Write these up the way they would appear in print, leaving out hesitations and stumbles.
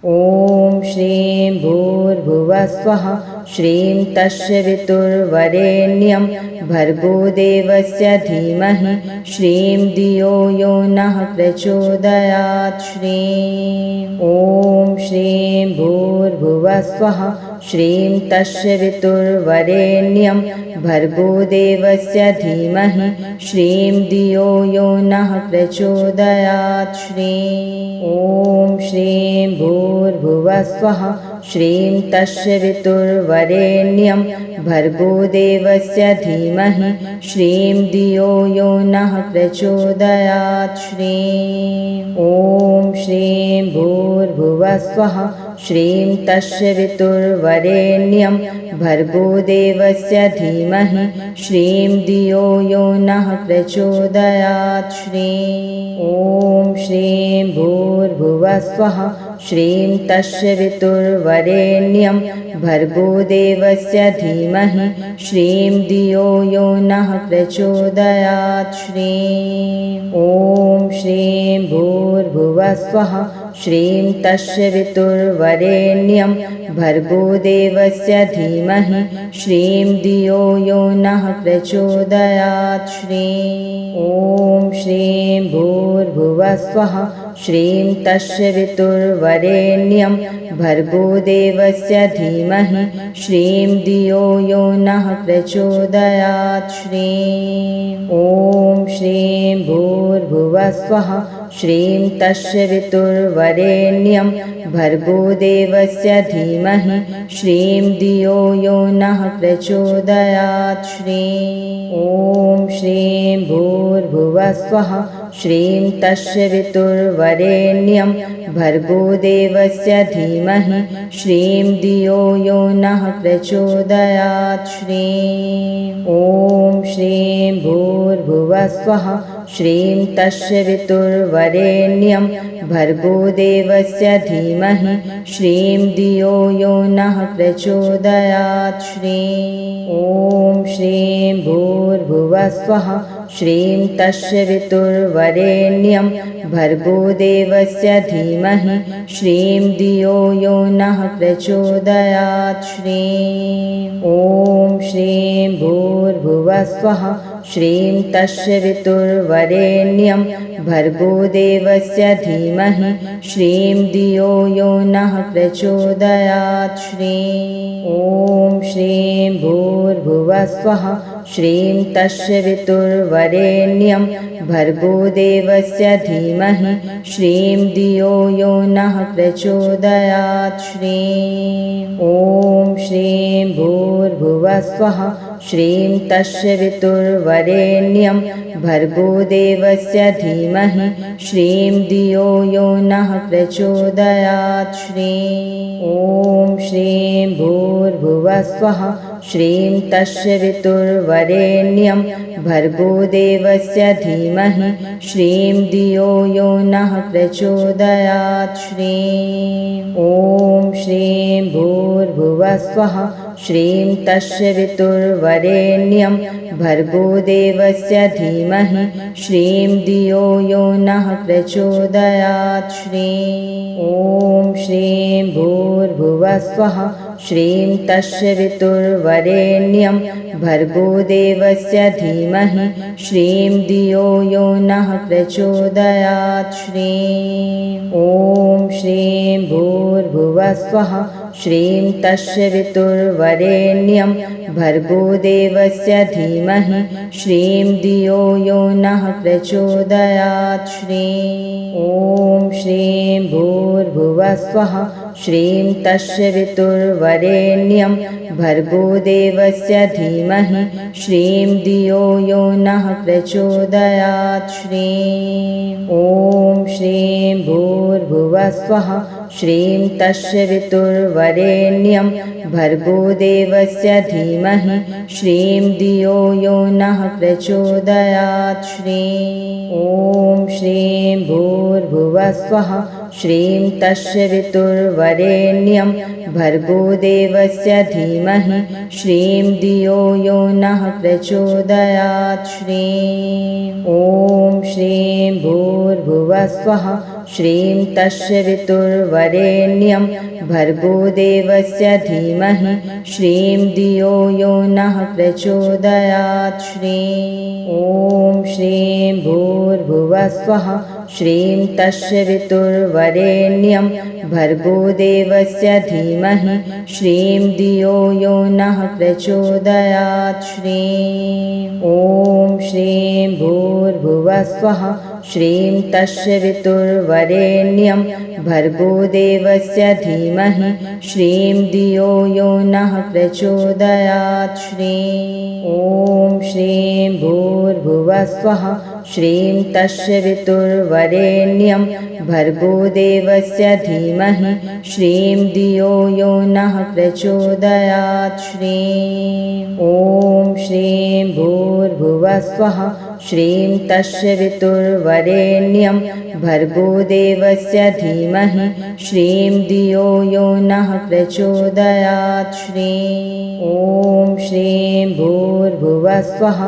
ॐ श्रीं भूर्भुवः स्वः श्रीं तस्य वितुर्वरेण्यं भर्गो देवस्य धीमहि श्रीं धियो यो नः प्रचोदयात्। श्रीं ॐ श्रीं भूर्भुवः स्वः श्रीं तस्य वितुर्वरेण्यं भर्गो देवस्य धीमहि श्रीं धियो यो नः प्रचोदयात्। श्रीं ॐ श्रीं भूर्भुवः स्वः श्रीं तस्य वितुर्वरेण्यं भर्गो देवस्य धीमहि श्रीं धियो यो नः प्रचोदयात्। श्रीं ॐ श्रीं भूर्भुवः स्वः श्रीं तस्य वितुर्वरेण्यं भर्गो देवस्य धीमहि श्रीं धियो यो नः प्रचोदयात्। श्रीं ॐ श्रीं भूर्भुवः स्वः श्रीं तस्य वितुर्वरेण्यं भर्गो देवस्य धीमहि श्रीं धियो यो नः प्रचोदयात्। श्रीं ॐ श्रीं भूर्भुवः स्वः श्रीं तस्य वितुर्वरेण्यं भर्गो देवस्य धीमहि श्रीं धियो यो नः प्रचोदयात्। श्रीं ॐ श्रीं भूर्भुवः स्वः श्रीं तस्य वितुर्वरेण्यं भर्गो देवस्य धीमहि श्रीं धियो यो नः प्रचोदयात्। श्रीं ॐ श्रीं भूर्भुवः स्वः श्रीं तस्य वितुर्वरेण्यं भर्गो देवस्य धीमहि श्रीं धियो यो नः प्रचोदयात्। श्रीं ॐ श्रीं भूर्भुवः स्वः श्रीं तस्य वितुर्वरेण्यं भर्गो देवस्य धीमहि श्रीं धियो यो नः प्रचोदयात्। श्रीं ॐ श्रीं भूर्भुवः स्वः श्रीं तस्य वितुर्वरेण्यं भर्गो देवस्य धीमहि श्रीं धियो यो नः प्रचोदयात्। श्रीं ॐ श्रीं भूर्भुवः स्वः श्रीं तस्य वितुर्वरेण्यं भर्गो देवस्य धीमहि श्रीं धियो यो नः प्रचोदयात्। श्रीं ॐ श्रीं भूर्भुवः स्वः श्रीं तस्य वितुर्वरेण्यं भर्गो देवस्य धीमहि श्रीं धियो यो नः प्रचोदयात्। श्रीं ॐ श्रीं भूर्भुवः स्वः श्रीं तस्य वितुर्वरेण्यं भर्गो देवस्य धीमहि श्रीं धियो यो नः प्रचोदयात्। श्रीं ॐ श्रीं भूर्भुवः स्वः श्रीं तस्य वितुर्वरेण्यं भर्गो देवस्य धीमहि श्रीं धियो यो नः प्रचोदयात्। श्रीं ॐ श्रीं भूर्भुवः स्वः श्रीं तस्य वितुर्वरेण्यं भर्गो देवस्य धीमहि श्रीं धियो यो नः प्रचोदयात्। श्रीं ॐ श्रीं भूर्भुवः स्वः श्रीं तस्य वितुर्वरेण्यं भर्गो देवस्य धीमहि श्रीं धियो यो नः प्रचोदयात्। श्रीं ॐ श्रीं भूर्भुवः स्वः श्रीं तस्य वितुर्वरेण्यं भर्गो देवस्य धीमहि श्रीं धियो यो नः प्रचोदयात्। श्रीं ॐ श्रीं भूर्भुवः स्वः श्रीं तस्य वितुर्वरेण्यं भर्गो देवस्य धीमहि श्रीं धियो यो नः प्रचोदयात्। श्रीं ॐ श्रीं भूर्भुवः स्वः श्रीं तस्य वितुर्वरेण्यं भर्गो देवस्य धीमहि श्रीं धियो यो नः प्रचोदयात्। श्रीं ॐ श्रीं भूर्भुवः स्वः श्रीं तस्य वितुर्वरेण्यं भर्गो देवस्य धीमहि श्रीं धियो यो नः प्रचोदयात्। श्रीं ॐ श्रीं भूर्भुवः स्वः श्रीं तस्य वितुर्वरेण्यं भर्गो देवस्य धीमहि श्रीं धियो यो नः प्रचोदयात्। श्रीं ॐ श्रीं भूर्भुवः स्वः श्रीं तस्य वितुर्वरेण्यं भर्गो देवस्य धीमहि श्रीं धियो यो नः प्रचोदयात्। श्रीं ॐ श्रीं भूर्भुवः स्वः श्रीं तस्य वितुर्वरेण्यं भर्गो देवस्य धीमहि श्रीं धियो यो नः प्रचोदयात्। श्रीं ॐ श्रीं भूर्भुवः स्वः श्रीं तस्य वितुर्वरेण्यं भर्गो देवस्य धीमहि श्रीं धियो यो नः प्रचोदयात्। श्रीं ॐ श्रीं भूर्भुवः स्वः श्रीं तस्य वितुर्वरेण्यं भर्गो देवस्य धीमहि श्रीं धियो यो नः प्रचोदयात्। श्रीं ॐ श्रीं भूर्भुवः स्वः श्रीं तस्य वितुर्वरेण्यं भर्गो देवस्य धीमहि श्रीं धियो यो नः प्रचोदयात्। श्रीं ॐ श्रीं भूर्भुवः स्वः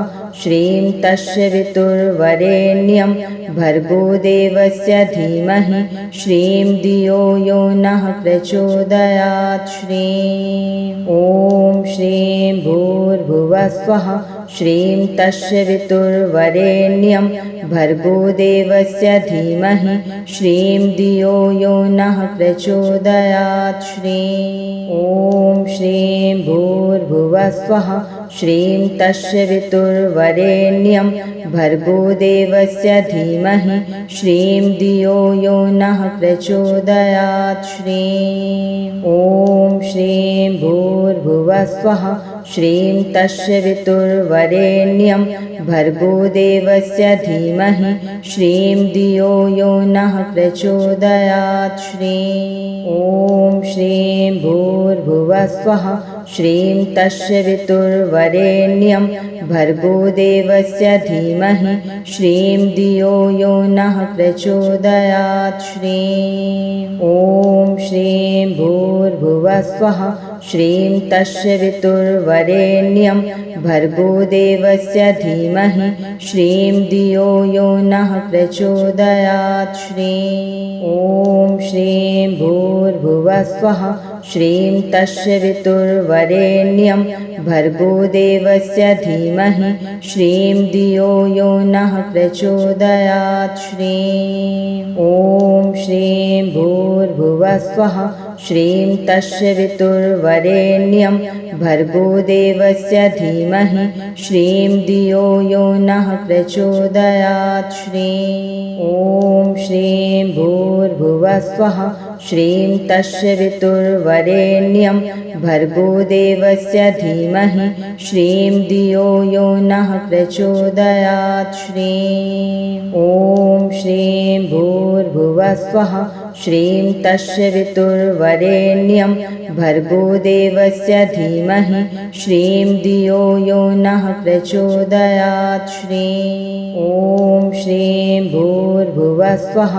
श्रीं तस्य वितुर्वरेण्यं भर्गो देवस्य धीमहि श्रीं धियो यो नः प्रचोदयात्। श्रीं ॐ श्रीं भूर्भुवः स्वः श्रीं तस्य वितुर्वरेण्यं भर्गो देवस्य धीमहि श्रीं धियो यो नः प्रचोदयात्। श्रीं ॐ श्रीं भूर्भुवः स्वः श्रीं तस्य वितुर्वरेण्यं भर्गो देवस्य धीमहि श्रीं धियो यो नः प्रचोदयात्। श्रीं ॐ श्रीं भूर्भुवः स्वः श्रीं तस्य वितुर्वरेण्यं भर्गो देवस्य धीमहि श्रीं धियो यो नः प्रचोदयात्। श्रीं ॐ श्रीं भूर्भुवः स्वः श्रीं तस्य वितुर्वरेण्यं भर्गो देवस्य धीमहि श्रीं धियो यो नः प्रचोदयात्। श्रीं ॐ श्रीं भूर्भुवः स्वः श्रीं तस्य वितुर्वरेण्यं भर्गो देवस्य धीमहि श्रीं धियो यो नः प्रचोदयात्। श्रीं ॐ श्रीं भूर्भुवः स्वः श्रीं तस्य वितुर्वरेण्यं भर्गो देवस्य धीमहि श्रीं धियो यो नः प्रचोदयात्। श्रीं ॐ श्रीं भूर्भुवः स्वः श्रीं तस्य वितुर्वरेण्यं भर्गो देवस्य धीमहि श्रीं धियो यो नः प्रचोदयात्। श्रीं ॐ श्रीं भूर्भुवः स्वः श्रीं तस्य वितुर्वरेण्यं भर्गो देवस्य धीमहि श्रीं धियो यो नः प्रचोदयात्। श्रीं ॐ श्रीं भूर्भुवः स्वः श्रीं तस्य वितुर्वरेण्यं भर्गो देवस्य धीमहि श्रीं धियो यो नः प्रचोदयात्। श्रीं ॐ श्रीं भूर्भुवः स्वः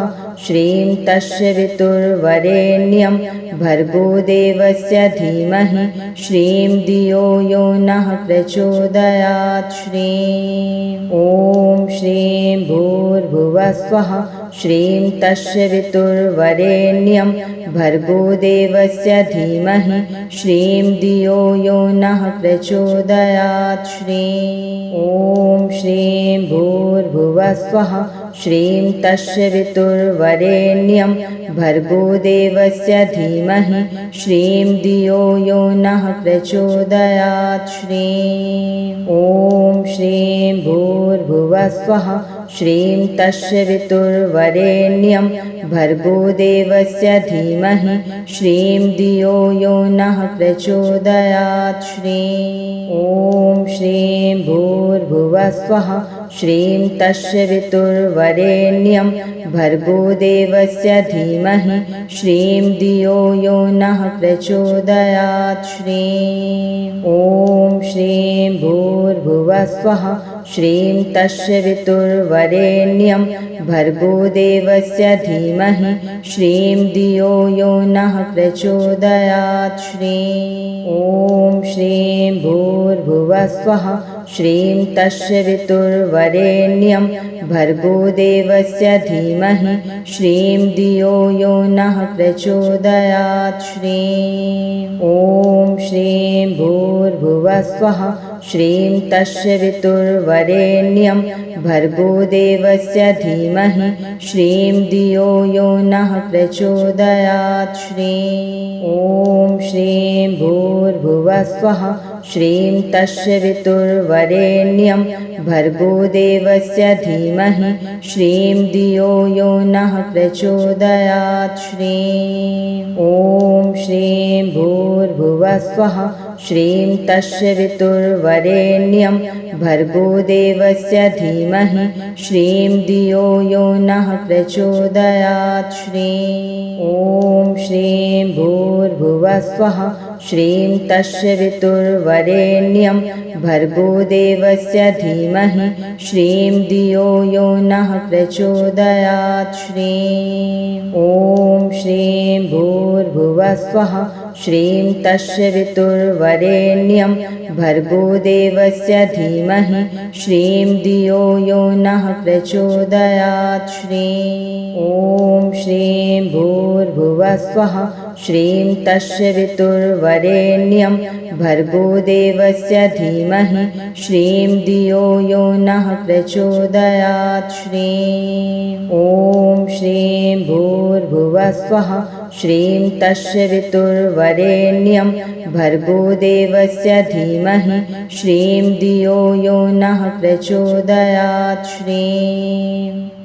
श्रीं तस्य वितुर्वरेण्यं भर्गो देवस्य धीमहि श्रीं धियो यो नः प्रचोदयात्। श्रीं ॐ श्रीं भूर्भुवः स्वः श्रीं तस्य वितुर्वरेण्यं भर्गो देवस्य धीमहि श्रीं धियो यो नः प्रचोदयात्। श्रीं ॐ श्रीं भूर्भुवः स्वः श्रीं तस्य वितुर्वरेण्यं भर्गो देवस्य धीमहि श्रीं धियो यो नः प्रचोदयात्। श्रीं ॐ श्रीं भूर्भुवः स्वः श्रीं तस्य वितुर्वरेण्यं भर्गो देवस्य धीमहि श्रीं धियो यो नः प्रचोदयात्। श्रीं ॐ श्रीं भूर्भुवः स्वः श्रीं तस्य वितुर्वरेण्यं भर्गो देवस्य धीमहि श्रीं धियो यो नः प्रचोदयात्। श्रीं ॐ श्रीं भूर्भुवः स्वः श्रीं तस्य वितुर्वरेण्यं भर्गो देवस्य धीमहि श्रीं धियो यो नः प्रचोदयात्। श्रीं ॐ श्रीं भूर्भुवः स्वः श्रीं तस्य वितुर्वरेण्यं पितृवरेण्यं भर्गो देवस्य धीमहि श्रीं धियो यो नः प्रचोदयात्। श्रीं ॐ श्रीं भूर्भुवः स्वः श्रीं तस्य पितुर्वरेण्यं भर्गो देवस्य धीमहि श्रीं धियो यो नः प्रचोदयात्। श्रीं ॐ श्रीं भूर्भुवः स्वः श्रीं तस्य पितुर्वरेण्यं भर्गो देवस्य धीमहि श्रीं धियो यो नः प्रचोदयात्। श्रीं ॐ श्रीं भूर्भुवः स्वः श्रीं तस्य पितुर्वरेण्यं भर्गो देवस्य धीमहि श्रीं धियो यो नः प्रचोदयात्। श्रीं ॐ श्रीं भूर्भुवः स्वः श्रीं तस्य पितुर्वरेण्यं भर्गो देवस्य धीमहि श्रीं धियो यो नः प्रचोदयात्। श्रीं ॐ श्रीं भूर्भुवः स्वः श्रीं तस्य पितुर्वरेण्यं भर्गो देवस्य धीमहि श्रीं धियो यो नः प्रचोदयात्। श्रीं ॐ श्रीं भूर्भुवः स्वः श्रीं तस्य पितुर्वरेण्यं भर्गो देवस्य धीमहि श्रीं धियो यो नः प्रचोदयात्। श्रीं ॐ श्रीं भूर्भुवः स्वः श्रीं तस्य पितुर्वरेण्यं भर्गो देवस्य धीमहि श्रीं धियो यो नः प्रचोदयात्। श्रीं